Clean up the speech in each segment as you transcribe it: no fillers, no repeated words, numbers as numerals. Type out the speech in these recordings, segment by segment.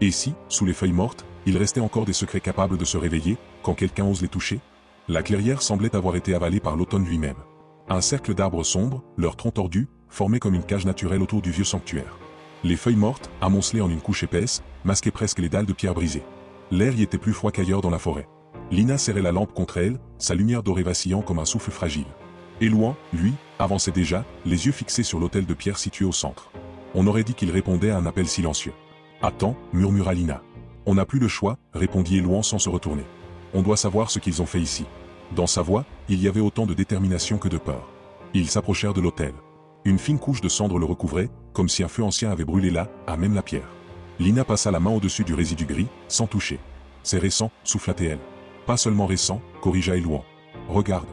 Et si, sous les feuilles mortes, il restait encore des secrets capables de se réveiller, quand quelqu'un ose les toucher? La clairière semblait avoir été avalée par l'automne lui-même. Un cercle d'arbres sombres, leurs troncs tordus, formaient comme une cage naturelle autour du vieux sanctuaire. Les feuilles mortes, amoncelées en une couche épaisse, masquaient presque les dalles de pierre brisées. L'air y était plus froid qu'ailleurs dans la forêt. Lina serrait la lampe contre elle, sa lumière dorée vacillant comme un souffle fragile. Elouan, lui, avançait déjà, les yeux fixés sur l'autel de pierre situé au centre. On aurait dit qu'il répondait à un appel silencieux. « Attends » murmura Lina. « On n'a plus le choix » répondit Elouan sans se retourner. « On doit savoir ce qu'ils ont fait ici. » Dans sa voix, il y avait autant de détermination que de peur. Ils s'approchèrent de l'autel. Une fine couche de cendres le recouvrait, comme si un feu ancien avait brûlé là, à même la pierre. Lina passa la main au-dessus du résidu gris, sans toucher. « C'est récent » souffla-t-elle. « Pas seulement récent » corrigea Elouan. « Regarde. »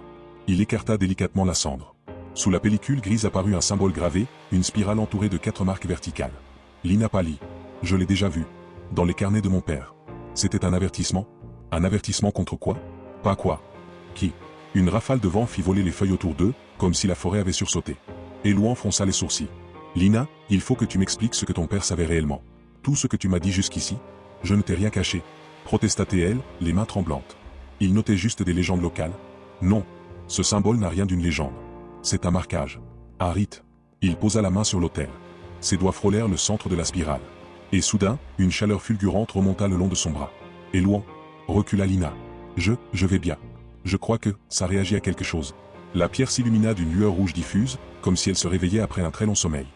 Il écarta délicatement la cendre. Sous la pellicule grise apparut un symbole gravé, une spirale entourée de 4 marques verticales. Lina pâlit. « Je l'ai déjà vu. Dans les carnets de mon père. » C'était un avertissement? Un avertissement contre quoi? Pas quoi? Qui? Une rafale de vent fit voler les feuilles autour d'eux, comme si la forêt avait sursauté. Elouan fronça les sourcils. « Lina, il faut que tu m'expliques ce que ton père savait réellement. Tout ce que tu m'as dit jusqu'ici. Je ne t'ai rien caché. » Protesta-t-elle, les mains tremblantes. Il notait juste des légendes locales. Non. Ce symbole n'a rien d'une légende. C'est un marquage. Un rite. Il posa la main sur l'autel. Ses doigts frôlèrent le centre de la spirale. Et soudain, une chaleur fulgurante remonta le long de son bras. Elouan. Recula Lina. Je vais bien. Je crois que, ça réagit à quelque chose. La pierre s'illumina d'une lueur rouge diffuse, comme si elle se réveillait après un très long sommeil.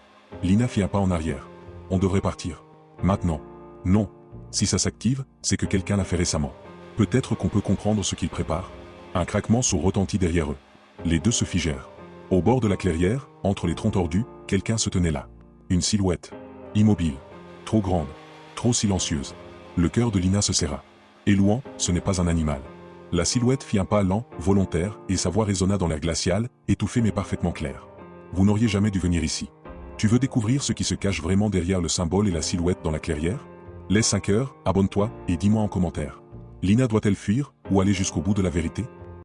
Lina fit un pas en arrière. On devrait partir. Maintenant. Non. Si ça s'active, c'est que quelqu'un l'a fait récemment. Peut-être qu'on peut comprendre ce qu'il prépare. Un craquement sourd retentit derrière eux. Les deux se figèrent. Au bord de la clairière, entre les troncs tordus, quelqu'un se tenait là. Une silhouette. Immobile. Trop grande. Trop silencieuse. Le cœur de Lina se serra. Elouan, ce n'est pas un animal. La silhouette fit un pas lent, volontaire, et sa voix résonna dans l'air glacial, étouffée mais parfaitement claire. Vous n'auriez jamais dû venir ici. Tu veux découvrir ce qui se cache vraiment derrière le symbole et la silhouette dans la clairière? Laisse un cœur, abonne-toi, et dis-moi en commentaire. Lina doit-elle fuir, ou aller jusqu'au bout de la vérité?